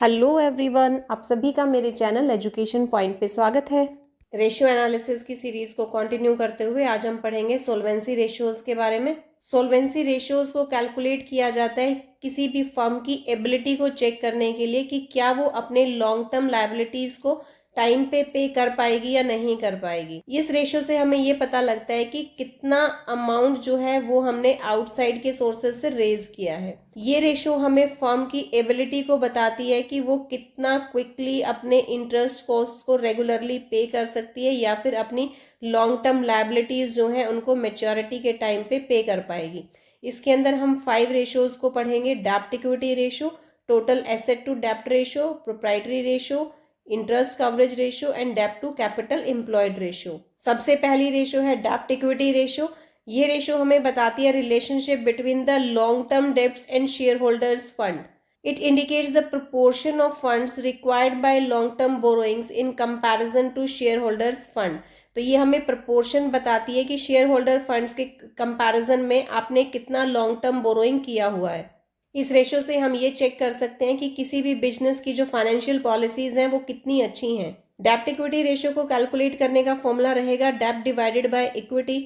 Hello everyone, आप सभी का मेरे चैनल एजुकेशन पॉइंट पे स्वागत है। रेशियो एनालिसिस की सीरीज को कंटिन्यू करते हुए आज हम पढ़ेंगे सोल्वेंसी रेशियोज के बारे में। सोल्वेंसी रेशियोज को कैलकुलेट किया जाता है किसी भी फर्म की एबिलिटी को चेक करने के लिए कि क्या वो अपने लॉन्ग टर्म लायबिलिटीज को टाइम पे कर पाएगी या नहीं कर पाएगी। इस रेशियो से हमें ये पता लगता है कि कितना अमाउंट जो है वो हमने आउटसाइड के सोर्सेज से रेज किया है। ये रेशियो हमें फर्म की एबिलिटी को बताती है कि वो कितना क्विकली अपने इंटरेस्ट कॉस्ट को रेगुलरली पे कर सकती है या फिर अपनी लॉन्ग टर्म लायबिलिटीज जो है उनको मेच्योरिटी के टाइम पे कर पाएगी। इसके अंदर हम 5 रेशियोज को पढ़ेंगे। डेब्ट equity ratio, total asset to डेब्ट ratio, proprietary ratio, interest coverage ratio and डेब्ट टू कैपिटल एम्प्लॉयड रेशियो। सबसे पहली रेशियो है डेब्ट इक्विटी रेशियो। ये रेशियो हमें बताती है relationship between the long term debts and shareholders fund. It indicates the proportion of funds required by long term borrowings in comparison to shareholders fund. तो ये हमें proportion बताती है कि शेयर होल्डर फंड्स के comparison में आपने कितना लॉन्ग टर्म बोरोइंग किया हुआ है। इस रेशियो से हम ये चेक कर सकते हैं कि किसी भी बिजनेस की जो फाइनेंशियल पॉलिसीज हैं वो कितनी अच्छी हैं। डेब्ट इक्विटी रेशियो को कैलकुलेट करने का फॉर्मूला रहेगा डेब्ट डिवाइडेड बाय इक्विटी,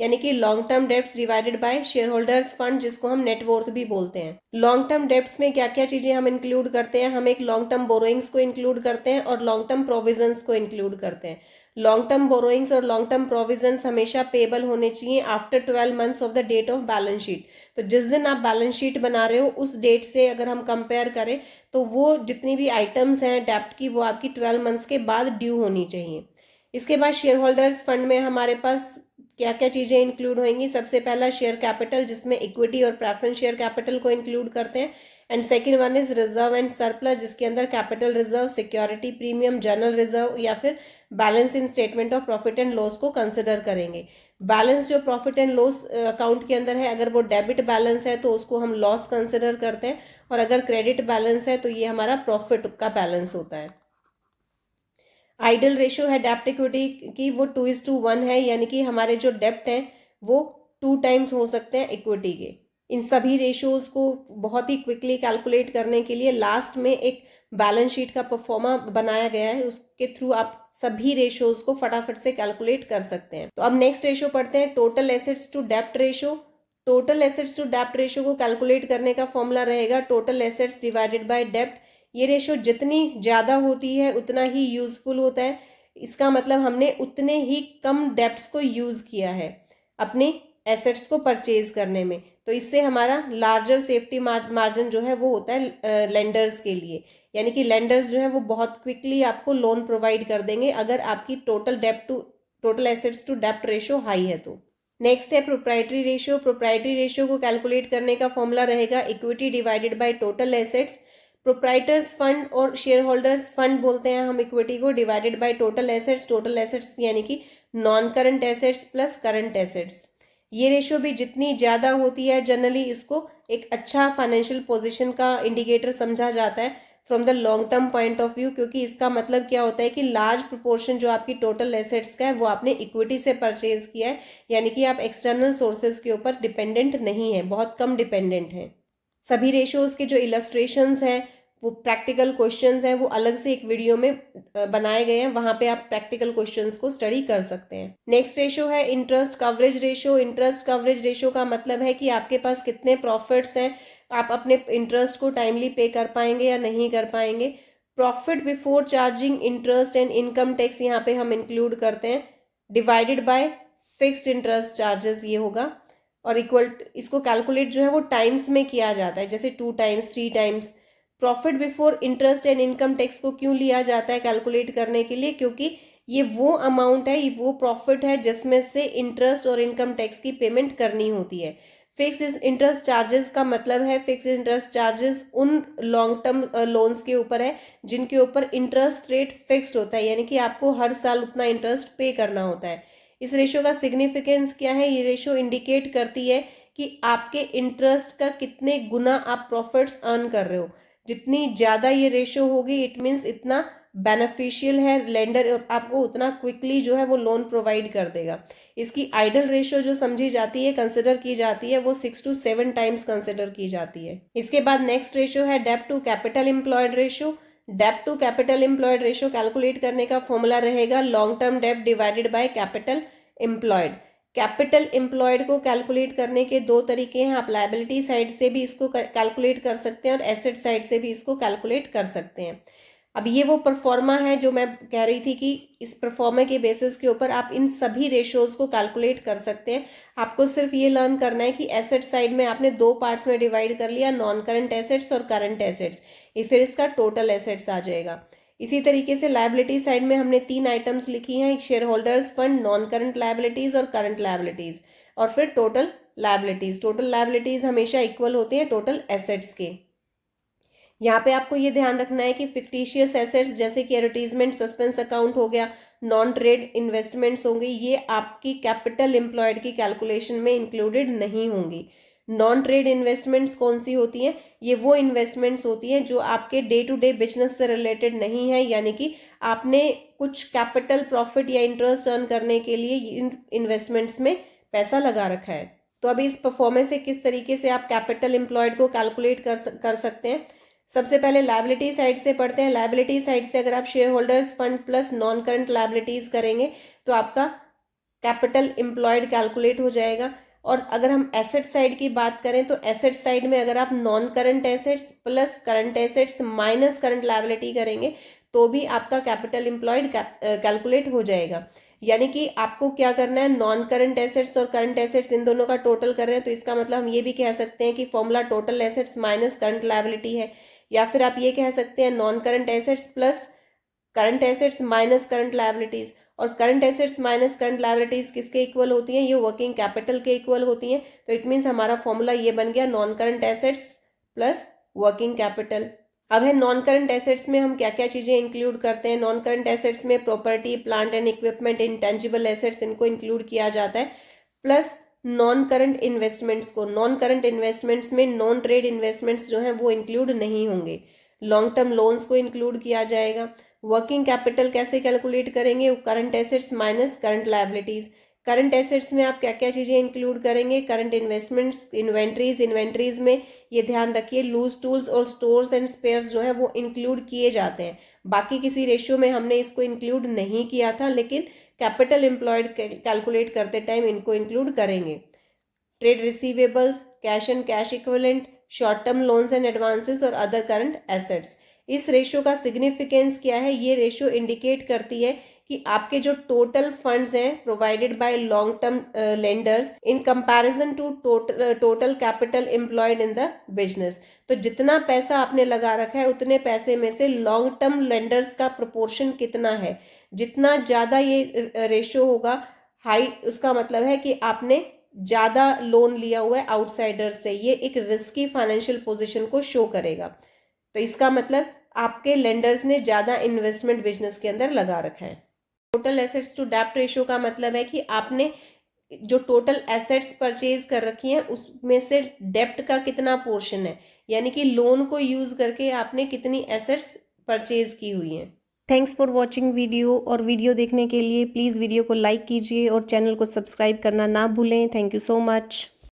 यानी कि long term debts divided by share holders fund, जिसको हम नेटवर्थ भी बोलते हैं। लॉन्ग टर्म डेब्ट्स में क्या क्या चीजें हम इंक्लूड करते हैं? हम एक लॉन्ग टर्म बोरोइंग्स को इंक्लूड करते हैं और लॉन्ग टर्म प्रोविजंस को इंक्लूड करते हैं। लॉन्ग टर्म बोरोइंग्स और लॉन्ग टर्म प्रोविजंस हमेशा पेबल होने चाहिए after 12 months of the date of balance sheet. तो जिस दिन आप बैलेंस शीट बना रहे हो उस डेट से अगर हम कंपेयर करें तो वो जितनी भी आइटम्स हैं डेब्ट की वो आपकी 12 मंथ्स के बाद ड्यू होनी चाहिए। इसके बाद शेयर होल्डर्स फंड में हमारे पास क्या क्या चीजें इंक्लूड होंगी? सबसे पहला शेयर कैपिटल, जिसमें इक्विटी और प्रेफरेंस शेयर कैपिटल को इंक्लूड करते हैं। And second one is reserve and surplus, जिसके अंदर capital reserve, security premium, general reserve या फिर balance in statement of profit and loss को कंसिडर करेंगे। बैलेंस जो प्रॉफिट एंड लॉस अकाउंट के अंदर है, अगर वो डेबिट बैलेंस है तो उसको हम लॉस कंसिडर करते हैं, और अगर क्रेडिट बैलेंस है तो ये हमारा प्रॉफिट का बैलेंस होता है। आइडल रेशियो है डेब्ट इक्विटी की, वो 2:1 है, यानी कि हमारे जो डेब्ट हैं वो 2 टाइम्स हो सकते हैं इक्विटी के। इन सभी रेशियोज को बहुत ही क्विकली कैलकुलेट करने के लिए लास्ट में एक बैलेंस शीट का परफॉर्मा बनाया गया है, उसके थ्रू आप सभी रेशियोज को फटाफट से कैलकुलेट कर सकते हैं। तो अब नेक्स्ट रेशियो पढ़ते हैं, टोटल एसेट्स टू डेब्ट रेशियो। टोटल एसेट्स टू डेब्ट रेशियो को कैलकुलेट करने का फॉर्मूला रहेगा टोटल एसेट्स डिवाइडेड बाय डेब्ट। ये रेशो जितनी ज़्यादा होती है उतना ही यूजफुल होता है। इसका मतलब हमने उतने ही कम डेब्ट्स को यूज़ किया है अपने एसेट्स को परचेज करने में। तो इससे हमारा लार्जर सेफ्टी मार्जिन जो है वो होता है लेंडर्स के लिए, यानी कि लेंडर्स जो है वो बहुत क्विकली आपको लोन प्रोवाइड कर देंगे अगर आपकी टोटल एसेट्स टू डेब्ट रेशो हाई है तो। नेक्स्ट है प्रोप्राइटरी रेशियो। प्रोप्राइटरी रेशियो को कैलकुलेट करने का फॉर्मूला रहेगा equity divided by total assets. Proprietors fund और शेयर होल्डर्स फंड बोलते हैं हम इक्विटी को, divided by total assets. Total assets यानी कि non current assets plus current assets. ये रेशियो भी जितनी ज़्यादा होती है जनरली इसको एक अच्छा फाइनेंशियल पोजीशन का इंडिकेटर समझा जाता है from the long term point of view, क्योंकि इसका मतलब क्या होता है कि लार्ज प्रोपोर्शन जो आपकी टोटल एसेट्स का है वो आपने इक्विटी से परचेज किया है, यानी कि आप एक्सटर्नल सोर्सेज के ऊपर डिपेंडेंट नहीं है, बहुत कम डिपेंडेंट है। सभी रेशियोज के जो इलस्ट्रेशंस हैं वो प्रैक्टिकल क्वेश्चंस हैं, वो अलग से एक वीडियो में बनाए गए हैं, वहां पे आप प्रैक्टिकल क्वेश्चंस को स्टडी कर सकते हैं। नेक्स्ट रेशियो है interest coverage ratio. Interest coverage ratio का मतलब है कि आपके पास कितने प्रॉफिट्स हैं, आप अपने इंटरेस्ट को टाइमली पे कर पाएंगे या नहीं कर पाएंगे। Profit before charging interest and income tax यहाँ पे हम इंक्लूड करते हैं, divided by fixed interest charges ये होगा, और इक्वल इसको कैलकुलेट जो है वो टाइम्स में किया जाता है, जैसे 2 times 3 times. Profit before interest and income tax को क्यों लिया जाता है कैलकुलेट करने के लिए? क्योंकि ये वो अमाउंट है, ये वो प्रॉफिट है जिसमें से इंटरेस्ट और इनकम टैक्स की पेमेंट करनी होती है। फिक्स इंटरेस्ट चार्जेस का मतलब है, फिक्स इंटरेस्ट चार्जेस उन लॉन्ग टर्म लोन्स के ऊपर है जिनके ऊपर इंटरेस्ट रेट फिक्स्ड होता है, यानी कि आपको हर साल उतना इंटरेस्ट पे करना होता है। इस रेशियो का सिग्निफिकेंस क्या है? ये रेशियो इंडिकेट करती है कि आपके इंटरेस्ट का कितने गुना आप प्रॉफिट्स अर्न कर रहे हो। जितनी ज़्यादा ये रेशियो होगी इट मीन्स इतना बेनिफिशियल है, लेंडर आपको उतना क्विकली जो है वो लोन प्रोवाइड कर देगा। इसकी आइडल रेशियो जो समझी जाती है, कंसिडर की जाती है, वो 6 to 7 टाइम्स कंसिडर की जाती है। इसके बाद नेक्स्ट रेशियो है डेब्ट टू कैपिटल एम्प्लॉयड रेशियो। डेब्ट to capital employed ratio calculate करने का फॉर्मूला रहेगा लॉन्ग टर्म डेब्ट divided by capital employed. Capital employed को कैलकुलेट करने के दो तरीके हैं, आप लायबिलिटी साइड से भी इसको कैलकुलेट कर सकते हैं और एसेट साइड से भी इसको कैलकुलेट कर सकते हैं। अब ये वो परफॉर्मा है जो मैं कह रही थी कि इस परफॉर्मा के बेसिस के ऊपर आप इन सभी रेशियोज को कैलकुलेट कर सकते हैं। आपको सिर्फ ये लर्न करना है कि एसेट साइड में आपने दो पार्ट्स में डिवाइड कर लिया, नॉन करंट एसेट्स और करंट एसेट्स, ये फिर इसका टोटल एसेट्स आ जाएगा। इसी तरीके से लायबिलिटी साइड में हमने 3 आइटम्स लिखी हैं, एक share holders fund, non current liabilities और करंट लायबिलिटीज, और फिर टोटल लायबिलिटीज। टोटल लायबिलिटीज हमेशा इक्वल होती हैं टोटल एसेट्स के। यहाँ पे आपको ये ध्यान रखना है कि फिक्टिशियस एसेट्स जैसे कि एडवर्टीजमेंट, सस्पेंस अकाउंट हो गया, नॉन ट्रेड इन्वेस्टमेंट्स होंगी, ये आपकी कैपिटल एम्प्लॉयड की कैलकुलेशन में इंक्लूडेड नहीं होंगी। नॉन ट्रेड इन्वेस्टमेंट्स कौन सी होती हैं? ये वो इन्वेस्टमेंट्स होती हैं जो आपके डे टू डे बिजनेस से रिलेटेड नहीं है, यानी कि आपने कुछ कैपिटल प्रॉफिट या इंटरेस्ट अर्न करने के लिए इन इन्वेस्टमेंट्स में पैसा लगा रखा है। तो अभी इस परफॉर्मेंस से किस तरीके से आप कैपिटल एम्प्लॉयड को कैलकुलेट कर सकते हैं? सबसे पहले लायबिलिटी साइड से पढ़ते हैं। लायबिलिटी साइड से अगर आप share holders fund plus non current liabilities करेंगे तो आपका कैपिटल एम्प्लॉयड कैलकुलेट हो जाएगा। और अगर हम एसेट साइड की बात करें तो एसेट साइड में अगर आप non current assets plus current assets minus current liability करेंगे तो भी आपका कैपिटल एम्प्लॉयड कैलकुलेट हो जाएगा। यानी कि आपको क्या करना है, नॉन करंट एसेट्स और करंट एसेट्स इन दोनों का टोटल कर रहे हैं, तो इसका मतलब हम ये भी कह सकते हैं कि formula total assets minus current liability है। या फिर आप ये कह सकते हैं non current assets plus current assets minus current liabilities. और current assets minus current liabilities किसके इक्वल होती हैं? ये वर्किंग कैपिटल के इक्वल होती हैं। तो इट मीन्स हमारा फॉर्मूला ये बन गया non current assets plus working capital. अब है नॉन करंट एसेट्स में हम क्या क्या चीजें इंक्लूड करते हैं। नॉन करंट एसेट्स में property, plant and equipment, intangible assets, इनको इंक्लूड किया जाता है। प्लस नॉन करंट इन्वेस्टमेंट्स को, नॉन करंट इन्वेस्टमेंट्स में नॉन ट्रेड इन्वेस्टमेंट्स जो हैं वो इंक्लूड नहीं होंगे। लॉन्ग टर्म लोन्स को इंक्लूड किया जाएगा। वर्किंग कैपिटल कैसे कैलकुलेट करेंगे? Current assets minus current liabilities. Current assets में आप क्या क्या चीजें इंक्लूड करेंगे? करंट इन्वेस्टमेंट्स, इन्वेंट्रीज, इन्वेंट्रीज में ये ध्यान रखिए लूज टूल्स और स्टोर्स एंड स्पेयर्स जो है वो इंक्लूड किए जाते हैं। बाकी किसी रेशियो में हमने इसको इंक्लूड नहीं किया था, लेकिन कैपिटल एम्प्लॉयड कैलकुलेट करते टाइम इनको इंक्लूड करेंगे। Trade receivables, cash and cash equivalent, short term loans and advances और अदर करंट एसेट्स। इस रेशियो का सिग्निफिकेंस क्या है? ये रेशियो इंडिकेट करती है कि आपके जो टोटल फंड्स हैं provided by long term lenders in comparison to total capital employed in the business. तो जितना पैसा आपने लगा रखा है उतने पैसे में से लॉन्ग टर्म लेंडर्स का प्रोपोर्शन कितना है। जितना ज्यादा ये रेशियो होगा हाई, उसका मतलब है कि आपने ज्यादा लोन लिया हुआ है आउटसाइडर से। ये एक रिस्की फाइनेंशियल पोजीशन को शो करेगा। तो इसका मतलब आपके लेंडर्स ने ज्यादा इन्वेस्टमेंट बिजनेस के अंदर लगा रखा है। टोटल एसेट्स टू डेब्ट रेशियो का मतलब है कि आपने जो टोटल एसेट्स परचेज कर रखी हैं उसमें से डेब्ट का कितना पोर्शन है, यानी कि लोन को यूज करके आपने कितनी एसेट्स परचेज की हुई हैं। थैंक्स फॉर वॉचिंग वीडियो, और वीडियो देखने के लिए प्लीज़ वीडियो को लाइक कीजिए और चैनल को सब्सक्राइब करना ना भूलें। Thank you so much.